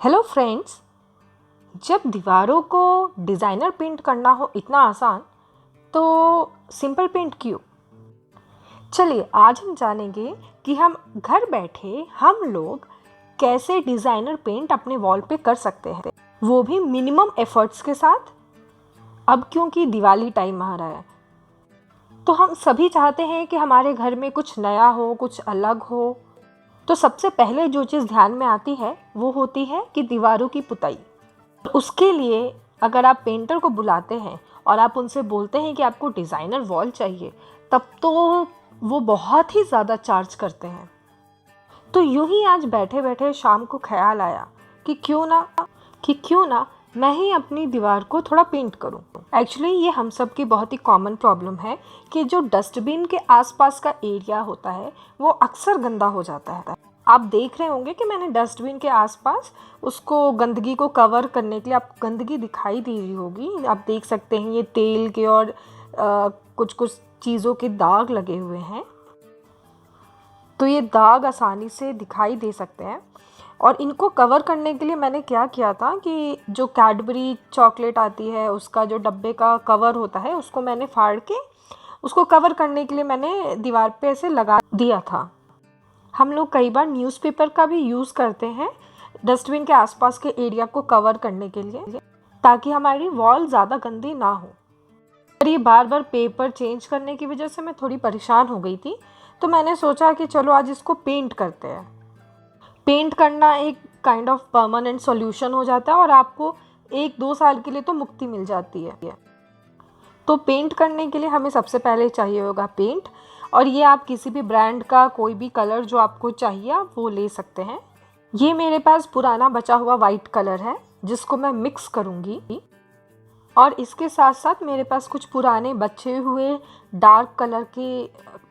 Hello friends. जब दीवारों को डिज़ाइनर पेंट करना हो इतना आसान, तो सिंपल पेंट क्यों? चलिए आज हम जानेंगे कि हम घर बैठे हम लोग कैसे डिज़ाइनर पेंट अपने वॉल पे कर सकते हैं, वो भी मिनिमम एफर्ट्स के साथ। अब क्योंकि दिवाली टाइम आ रहा है, तो हम सभी चाहते हैं कि हमारे घर में कुछ नया हो, कुछ अलग हो। तो सबसे पहले जो चीज़ ध्यान में आती है वो होती है कि दीवारों की पुताई। उसके लिए अगर आप पेंटर को बुलाते हैं और आप उनसे बोलते हैं कि आपको डिज़ाइनर वॉल चाहिए, तब तो वो बहुत ही ज़्यादा चार्ज करते हैं। तो यूं ही आज बैठे बैठे शाम को ख्याल आया कि क्यों ना मैं ही अपनी दीवार को थोड़ा पेंट करूं। एक्चुअली ये हम सब की बहुत ही कॉमन प्रॉब्लम है कि जो डस्टबिन के आसपास का एरिया होता है वो अक्सर गंदा हो जाता है। आप देख रहे होंगे कि मैंने डस्टबिन के आसपास उसको गंदगी को कवर करने के लिए, आपको गंदगी दिखाई दे रही होगी, आप देख सकते हैं ये तेल के और कुछ कुछ चीज़ों के दाग लगे हुए हैं। तो ये दाग आसानी से दिखाई दे सकते हैं और इनको कवर करने के लिए मैंने क्या किया था कि जो कैडबरी चॉकलेट आती है उसका जो डब्बे का कवर होता है उसको मैंने फाड़ के उसको कवर करने के लिए मैंने दीवार पे ऐसे लगा दिया था। हम लोग कई बार न्यूज़पेपर का भी यूज़ करते हैं डस्टबिन के आसपास के एरिया को कवर करने के लिए, ताकि हमारी वॉल ज़्यादा गंदी ना हो। पर ये बार बार पेपर चेंज करने की वजह से मैं थोड़ी परेशान हो गई थी, तो मैंने सोचा कि चलो आज इसको पेंट करते हैं। पेंट करना एक काइंड ऑफ परमानेंट सॉल्यूशन हो जाता है और आपको 1-2 साल के लिए तो मुक्ति मिल जाती है। तो पेंट करने के लिए हमें सबसे पहले चाहिए होगा पेंट, और ये आप किसी भी ब्रांड का कोई भी कलर जो आपको चाहिए आप वो ले सकते हैं। ये मेरे पास पुराना बचा हुआ वाइट कलर है जिसको मैं मिक्स करूँगी, और इसके साथ साथ मेरे पास कुछ पुराने बचे हुए डार्क कलर के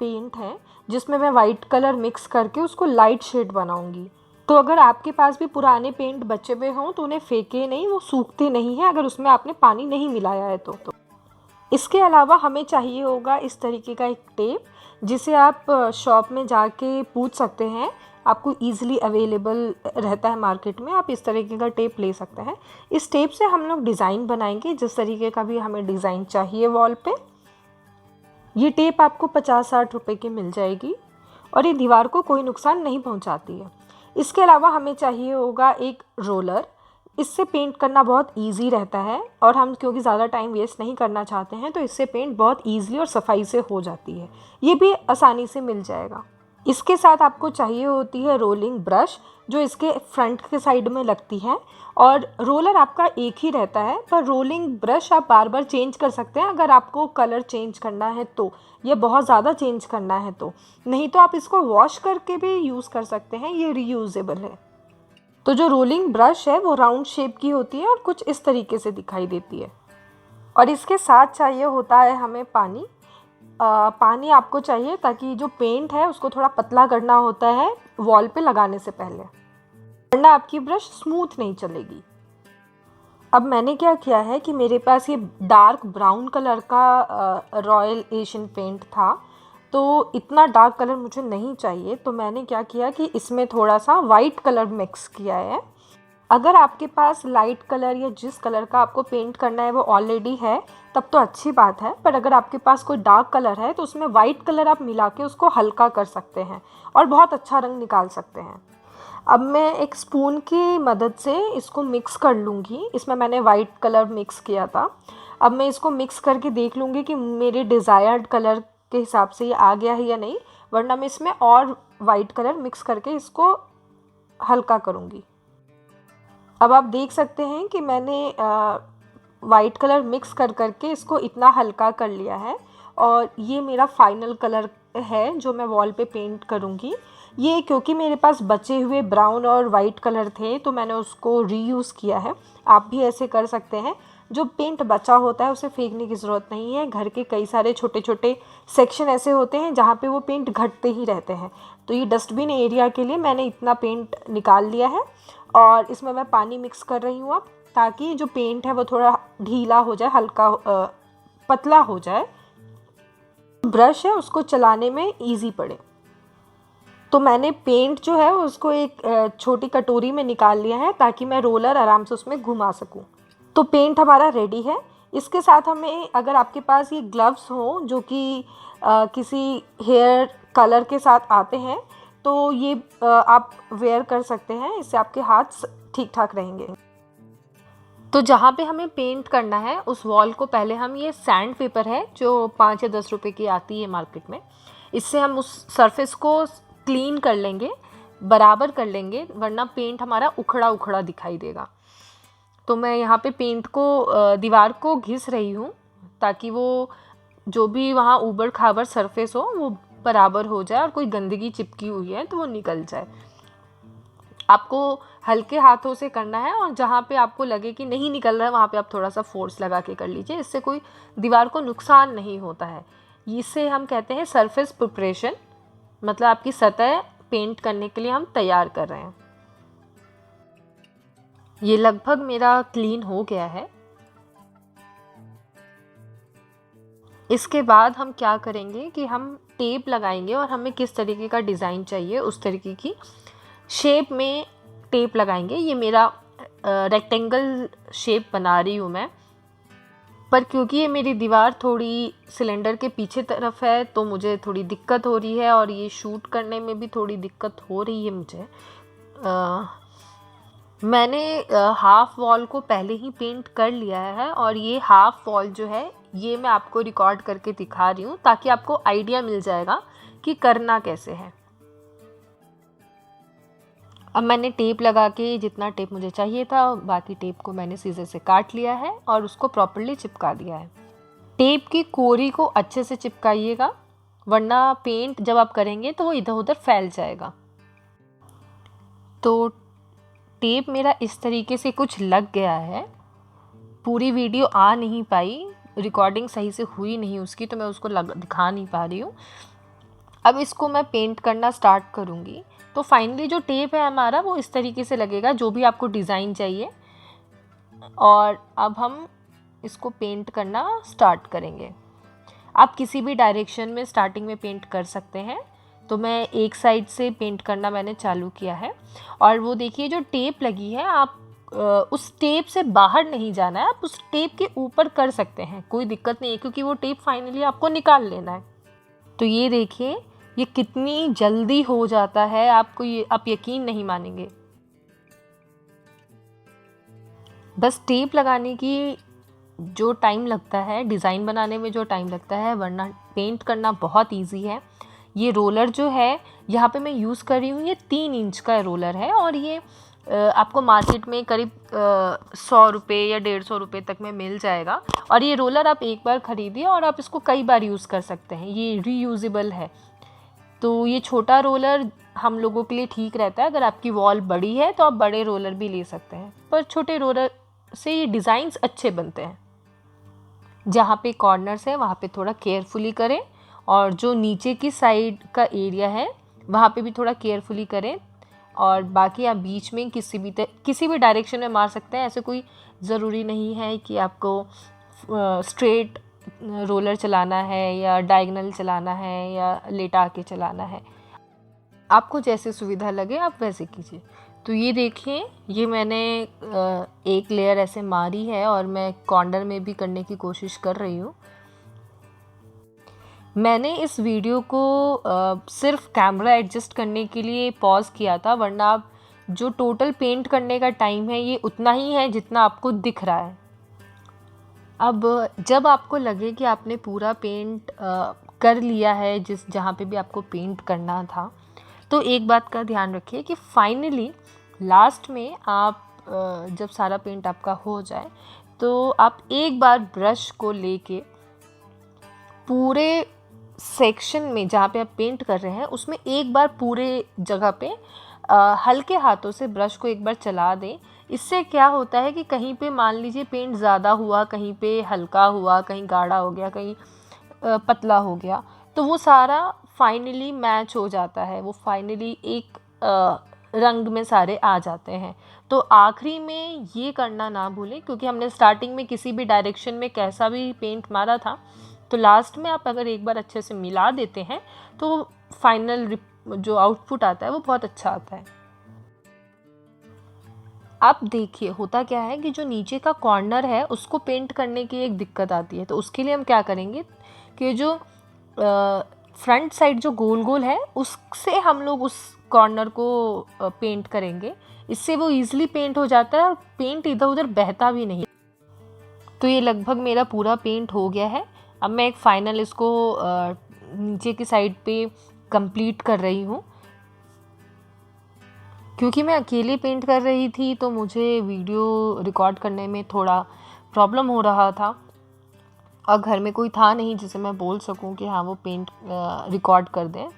पेंट हैं जिसमें मैं वाइट कलर मिक्स करके उसको लाइट शेड बनाऊंगी। तो अगर आपके पास भी पुराने पेंट बचे हुए हों तो उन्हें फेंके नहीं, वो सूखते नहीं हैं अगर उसमें आपने पानी नहीं मिलाया है तो। इसके अलावा हमें चाहिए होगा इस तरीके का एक टेप, जिसे आप शॉप में जाके पूछ सकते हैं, आपको ईजिली अवेलेबल रहता है मार्केट में। आप इस तरीके का टेप ले सकते हैं। इस टेप से हम लोग डिज़ाइन बनाएंगे जिस तरीके का भी हमें डिज़ाइन चाहिए वॉल पे। ये टेप आपको 50-60 रुपए की मिल जाएगी और ये दीवार को कोई नुकसान नहीं पहुंचाती है। इसके अलावा हमें चाहिए होगा एक रोलर। इससे पेंट करना बहुत इजी रहता है और हम क्योंकि ज़्यादा टाइम वेस्ट नहीं करना चाहते हैं तो इससे पेंट बहुत ईजिली और सफाई से हो जाती है। ये भी आसानी से मिल जाएगा। इसके साथ आपको चाहिए होती है रोलिंग ब्रश, जो इसके फ्रंट के साइड में लगती है, और रोलर आपका एक ही रहता है, पर रोलिंग ब्रश आप बार बार चेंज कर सकते हैं अगर आपको कलर चेंज करना है तो, ये बहुत ज़्यादा चेंज करना है तो। नहीं तो आप इसको वॉश करके भी यूज़ कर सकते हैं, ये रीयूजेबल है। तो जो रोलिंग ब्रश है वो राउंड शेप की होती है और कुछ इस तरीके से दिखाई देती है। और इसके साथ चाहिए होता है हमें पानी। पानी आपको चाहिए ताकि जो पेंट है उसको थोड़ा पतला करना होता है वॉल पे लगाने से पहले, वरना आपकी ब्रश स्मूथ नहीं चलेगी। अब मैंने क्या किया है कि मेरे पास ये डार्क ब्राउन कलर का रॉयल एशियन पेंट था, तो इतना डार्क कलर मुझे नहीं चाहिए, तो मैंने क्या किया कि इसमें थोड़ा सा वाइट कलर मिक्स किया है। अगर आपके पास लाइट कलर या जिस कलर का आपको पेंट करना है वो ऑलरेडी है तब तो अच्छी बात है, पर अगर आपके पास कोई डार्क कलर है तो उसमें वाइट कलर आप मिला के उसको हल्का कर सकते हैं और बहुत अच्छा रंग निकाल सकते हैं। अब मैं एक स्पून की मदद से इसको मिक्स कर लूँगी। इसमें मैंने वाइट कलर मिक्स किया था। अब मैं इसको मिक्स करके देख लूँगी कि मेरे डिज़ायर्ड कलर के हिसाब से ये आ गया है या नहीं, वरना मैं इसमें और वाइट कलर मिक्स करके इसको हल्का करूँगी। अब आप देख सकते हैं कि मैंने वाइट कलर मिक्स कर करके इसको इतना हल्का कर लिया है और ये मेरा फाइनल कलर है जो मैं वॉल पे पेंट करूँगी। ये क्योंकि मेरे पास बचे हुए ब्राउन और वाइट कलर थे तो मैंने उसको रीयूज़ किया है। आप भी ऐसे कर सकते हैं। जो पेंट बचा होता है उसे फेंकने की ज़रूरत नहीं है। घर के कई सारे छोटे छोटे सेक्शन ऐसे होते हैं जहाँ पे वो पेंट घटते ही रहते हैं। तो ये डस्टबिन एरिया के लिए मैंने इतना पेंट निकाल लिया है और इसमें मैं पानी मिक्स कर रही हूँ अब, ताकि जो पेंट है वो थोड़ा ढीला हो जाए, हल्का पतला हो जाए, ब्रश है उसको चलाने में ईजी पड़े। तो मैंने पेंट जो है उसको एक छोटी कटोरी में निकाल लिया है ताकि मैं रोलर आराम से उसमें घुमा सकूं। तो पेंट हमारा रेडी है। इसके साथ हमें, अगर आपके पास ये ग्लव्स हो जो कि किसी हेयर कलर के साथ आते हैं, तो ये आप वेयर कर सकते हैं। इससे आपके हाथ ठीक ठाक रहेंगे। तो जहाँ पे हमें पेंट करना है उस वॉल को पहले हम, ये सैंड पेपर है जो 5 या 10 रुपए की आती है मार्केट में, इससे हम उस सरफेस को क्लीन कर लेंगे, बराबर कर लेंगे, वरना पेंट हमारा उखड़ा उखड़ा दिखाई देगा। तो मैं यहाँ पे पेंट को दीवार को घिस रही हूँ ताकि वो जो भी वहाँ ऊबड़ खाबड़ सरफेस हो वो बराबर हो जाए और कोई गंदगी चिपकी हुई है तो वो निकल जाए। आपको हल्के हाथों से करना है और जहाँ पे आपको लगे कि नहीं निकल रहा है वहाँ पे आप थोड़ा सा फोर्स लगा के कर लीजिए। इससे कोई दीवार को नुकसान नहीं होता है। इसे हम कहते हैं सरफेस प्रिपरेशन, मतलब आपकी सतह पेंट करने के लिए हम तैयार कर रहे हैं। ये लगभग मेरा क्लीन हो गया है। इसके बाद हम क्या करेंगे कि हम टेप लगाएंगे और हमें किस तरीके का डिज़ाइन चाहिए उस तरीके की शेप में टेप लगाएंगे। ये मेरा रेक्टेंगल शेप बना रही हूँ मैं, पर क्योंकि ये मेरी दीवार थोड़ी सिलेंडर के पीछे तरफ है तो मुझे थोड़ी दिक्कत हो रही है और ये शूट करने में भी थोड़ी दिक्कत हो रही है मुझे। मैंने हाफ वॉल को पहले ही पेंट कर लिया है और ये हाफ वॉल जो है ये मैं आपको रिकॉर्ड करके दिखा रही हूँ ताकि आपको आइडिया मिल जाएगा कि करना कैसे है। अब मैंने टेप लगा के, जितना टेप मुझे चाहिए था बाकी टेप को मैंने सीजर से काट लिया है और उसको प्रॉपर्ली चिपका दिया है। टेप की कोरी को अच्छे से चिपकाइएगा, वरना पेंट जब आप करेंगे तो वो इधर उधर फैल जाएगा। तो टेप मेरा इस तरीके से कुछ लग गया है। पूरी वीडियो आ नहीं पाई, रिकॉर्डिंग सही से हुई नहीं उसकी, तो मैं उसको दिखा नहीं पा रही हूँ। अब इसको मैं पेंट करना स्टार्ट करूँगी तो फाइनली जो टेप है हमारा वो इस तरीके से लगेगा, जो भी आपको डिज़ाइन चाहिए। और अब हम इसको पेंट करना स्टार्ट करेंगे। आप किसी भी डायरेक्शन में स्टार्टिंग में पेंट कर सकते हैं। तो मैं एक साइड से पेंट करना मैंने चालू किया है और वो देखिए जो टेप लगी है, आप उस टेप से बाहर नहीं जाना है, आप उस टेप के ऊपर कर सकते हैं, कोई दिक्कत नहीं है, क्योंकि वो टेप फाइनली आपको निकाल लेना है। तो ये देखिए ये कितनी जल्दी हो जाता है, आपको ये आप यकीन नहीं मानेंगे। बस टेप लगाने की जो टाइम लगता है, डिज़ाइन बनाने में जो टाइम लगता है, वरना पेंट करना बहुत इजी है। ये रोलर जो है यहाँ पे मैं यूज़ कर रही हूँ, ये 3 इंच का रोलर है और ये आपको मार्केट में करीब 100 रुपये या 150 रुपये तक में मिल जाएगा। और ये रोलर आप एक बार ख़रीदिए और आप इसको कई बार यूज़ कर सकते हैं, ये रीयूजेबल है। तो ये छोटा रोलर हम लोगों के लिए ठीक रहता है। अगर आपकी वॉल बड़ी है तो आप बड़े रोलर भी ले सकते हैं, पर छोटे रोलर से ये डिज़ाइंस अच्छे बनते हैं। जहाँ पे कॉर्नर्स है वहाँ पे थोड़ा केयरफुली करें और जो नीचे की साइड का एरिया है वहाँ पे भी थोड़ा केयरफुली करें। और बाकी आप बीच में किसी भी डायरेक्शन में मार सकते हैं। ऐसे कोई ज़रूरी नहीं है कि आपको स्ट्रेट रोलर चलाना है या डायगोनल चलाना है या लेटा के चलाना है, आपको जैसे सुविधा लगे आप वैसे कीजिए। तो ये देखिए ये मैंने एक लेयर ऐसे मारी है और मैं कॉर्नर में भी करने की कोशिश कर रही हूँ। मैंने इस वीडियो को सिर्फ कैमरा एडजस्ट करने के लिए पॉज किया था, वरना आप जो टोटल पेंट करने का टाइम है ये उतना ही है जितना आपको दिख रहा है। अब जब आपको लगे कि आपने पूरा पेंट कर लिया है जहाँ पे भी आपको पेंट करना था, तो एक बात का ध्यान रखिए कि फाइनली लास्ट में आप जब सारा पेंट आपका हो जाए तो आप एक बार ब्रश को लेके पूरे सेक्शन में जहाँ पे आप पेंट कर रहे हैं उसमें एक बार पूरे जगह पे हल्के हाथों से ब्रश को एक बार चला दें। इससे क्या होता है कि कहीं पे मान लीजिए पेंट ज़्यादा हुआ, कहीं पे हल्का हुआ, कहीं गाढ़ा हो गया, कहीं पतला हो गया, तो वो सारा फाइनली मैच हो जाता है, वो फाइनली एक रंग में सारे आ जाते हैं। तो आखिरी में ये करना ना भूलें, क्योंकि हमने स्टार्टिंग में किसी भी डायरेक्शन में कैसा भी पेंट मारा था, तो लास्ट में आप अगर एक बार अच्छे से मिला देते हैं तो फाइनल जो आउटपुट आता है वो बहुत अच्छा आता है। अब देखिए होता क्या है कि जो नीचे का कॉर्नर है उसको पेंट करने की एक दिक्कत आती है। तो उसके लिए हम क्या करेंगे कि जो फ्रंट साइड जो गोल गोल है उससे हम लोग उस कॉर्नर को पेंट करेंगे। इससे वो ईजिली पेंट हो जाता है और पेंट इधर उधर बहता भी नहीं। तो ये लगभग मेरा पूरा पेंट हो गया है। अब मैं एक फाइनल इसको नीचे की साइड पे कंप्लीट कर रही हूँ। क्योंकि मैं अकेले पेंट कर रही थी तो मुझे वीडियो रिकॉर्ड करने में थोड़ा प्रॉब्लम हो रहा था और घर में कोई था नहीं जिसे मैं बोल सकूं कि हाँ वो पेंट रिकॉर्ड कर दें।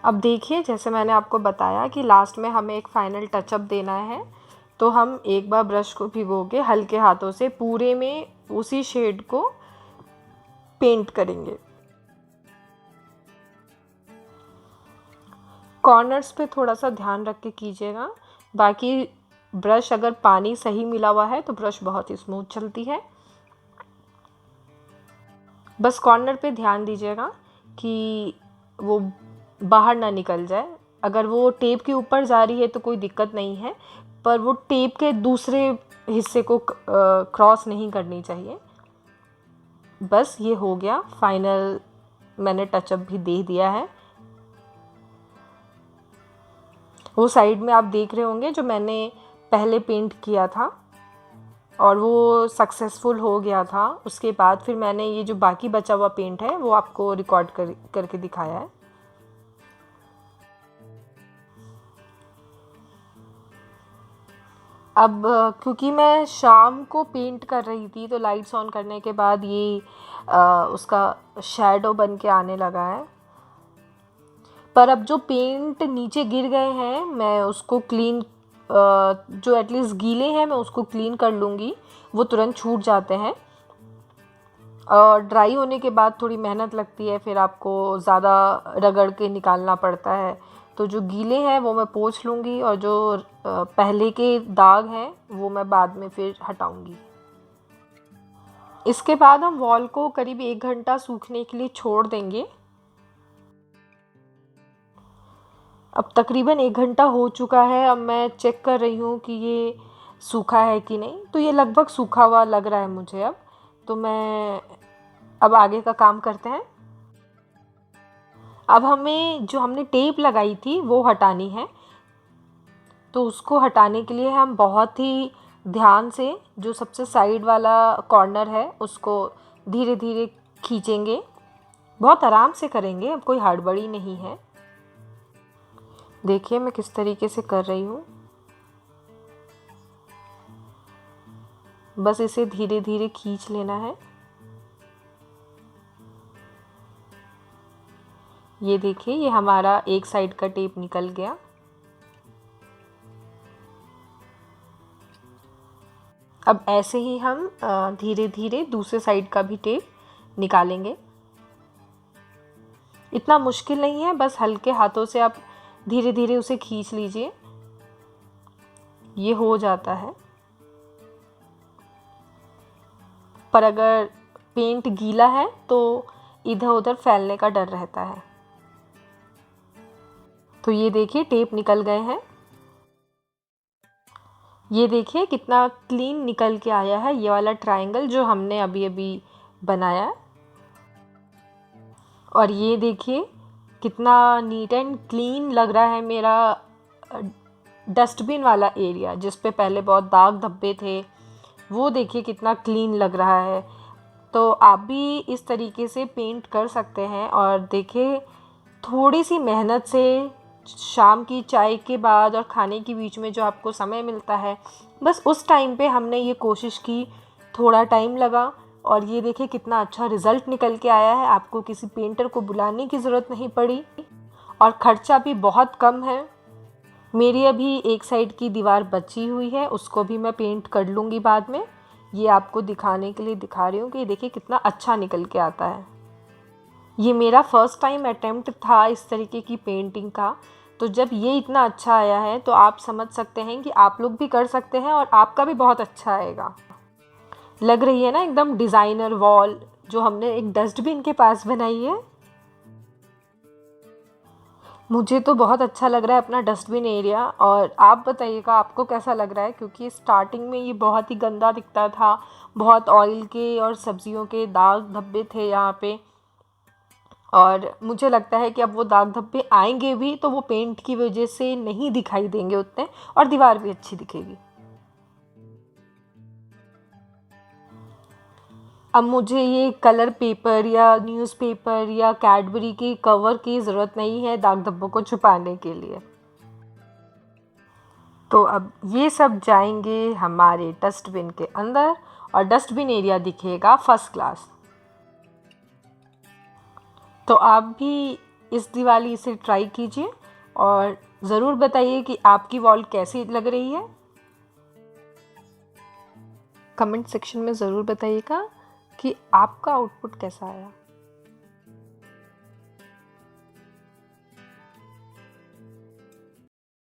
अब देखिए जैसे मैंने आपको बताया कि लास्ट में हमें एक फाइनल टचअप देना है, तो हम एक बार ब्रश को भिगो के हल्के हाथों से पूरे में उसी शेड को पेंट करेंगे। कॉर्नर्स पे थोड़ा सा ध्यान रख के कीजिएगा, बाकी ब्रश अगर पानी सही मिला हुआ है तो ब्रश बहुत ही स्मूथ चलती है। बस कॉर्नर पे ध्यान दीजिएगा कि वो बाहर ना निकल जाए। अगर वो टेप के ऊपर जा रही है तो कोई दिक्कत नहीं है, पर वो टेप के दूसरे हिस्से को क्रॉस नहीं करनी चाहिए। बस ये हो गया फाइनल, मैंने टचअप भी दे दिया है। वो साइड में आप देख रहे होंगे जो मैंने पहले पेंट किया था और वो सक्सेसफुल हो गया था। उसके बाद फिर मैंने ये जो बाकी बचा हुआ पेंट है वो आपको रिकॉर्ड करके दिखाया है। अब क्योंकि मैं शाम को पेंट कर रही थी तो लाइट्स ऑन करने के बाद ये उसका शैडो बन के आने लगा है। पर अब जो पेंट नीचे गिर गए हैं मैं उसको क्लीन, जो एटलीस्ट गीले हैं मैं उसको क्लीन कर लूँगी, वो तुरंत छूट जाते हैं। और ड्राई होने के बाद थोड़ी मेहनत लगती है, फिर आपको ज़्यादा रगड़ के निकालना पड़ता है। तो जो गीले हैं वो मैं पोंछ लूँगी और जो पहले के दाग हैं वो मैं बाद में फिर हटाऊँगी। इसके बाद हम वॉल को करीब 1 घंटा सूखने के लिए छोड़ देंगे। अब तकरीबन 1 घंटा हो चुका है। अब मैं चेक कर रही हूँ कि ये सूखा है कि नहीं। तो ये लगभग सूखा हुआ लग रहा है मुझे अब। तो मैं अब आगे का काम करते हैं। अब हमें जो हमने टेप लगाई थी वो हटानी है। तो उसको हटाने के लिए हम बहुत ही ध्यान से जो सबसे साइड वाला कॉर्नर है उसको धीरे धीरे खींचेंगे। बहुत आराम से करेंगे, अब कोई हड़बड़ी नहीं है। देखिए मैं किस तरीके से कर रही हूँ। बस इसे धीरे धीरे खींच लेना है। ये देखिए ये हमारा एक साइड का टेप निकल गया। अब ऐसे ही हम धीरे धीरे दूसरे साइड का भी टेप निकालेंगे। इतना मुश्किल नहीं है, बस हल्के हाथों से आप धीरे धीरे उसे खींच लीजिए, ये हो जाता है। पर अगर पेंट गीला है तो इधर उधर फैलने का डर रहता है। तो ये देखिए टेप निकल गए हैं। ये देखिए कितना क्लीन निकल के आया है ये वाला ट्रायंगल जो हमने अभी अभी बनाया है। और ये देखिए कितना नीट एंड क्लीन लग रहा है मेरा डस्टबिन वाला एरिया, जिस पे पहले बहुत दाग धब्बे थे, वो देखिए कितना क्लीन लग रहा है। तो आप भी इस तरीके से पेंट कर सकते हैं। और देखिए थोड़ी सी मेहनत से शाम की चाय के बाद और खाने के बीच में जो आपको समय मिलता है, बस उस टाइम पे हमने ये कोशिश की। थोड़ा टाइम लगा और ये देखिए कितना अच्छा रिज़ल्ट निकल के आया है। आपको किसी पेंटर को बुलाने की ज़रूरत नहीं पड़ी और ख़र्चा भी बहुत कम है। मेरी अभी एक साइड की दीवार बची हुई है, उसको भी मैं पेंट कर लूँगी बाद में। ये आपको दिखाने के लिए दिखा रही हूँ कि देखिए कितना अच्छा निकल के आता है। ये मेरा फर्स्ट टाइम अटेम्प्ट था इस तरीके की पेंटिंग का। तो जब ये इतना अच्छा आया है तो आप समझ सकते हैं कि आप लोग भी कर सकते हैं और आपका भी बहुत अच्छा आएगा। लग रही है ना एकदम डिज़ाइनर वॉल, जो हमने एक डस्टबिन के पास बनाई है। मुझे तो बहुत अच्छा लग रहा है अपना डस्टबिन एरिया, और आप बताइएगा आपको कैसा लग रहा है, क्योंकि स्टार्टिंग में ये बहुत ही गंदा दिखता था, बहुत ऑयल के और सब्जियों के दाग धब्बे थे यहाँ पे। और मुझे लगता है कि अब वो दाग धब्बे आएंगे भी तो वो पेंट की वजह से नहीं दिखाई देंगे उतने, और दीवार भी अच्छी दिखेगी। अब मुझे ये कलर पेपर या न्यूज़पेपर या कैडबरी के कवर की ज़रूरत नहीं है दाग धब्बों को छुपाने के लिए। तो अब ये सब जाएंगे हमारे डस्टबिन के अंदर, और डस्टबिन एरिया दिखेगा फर्स्ट क्लास। तो आप भी इस दिवाली इसे ट्राई कीजिए और ज़रूर बताइए कि आपकी वॉल कैसी लग रही है। कमेंट सेक्शन में ज़रूर बताइएगा कि आपका आउटपुट कैसा आया।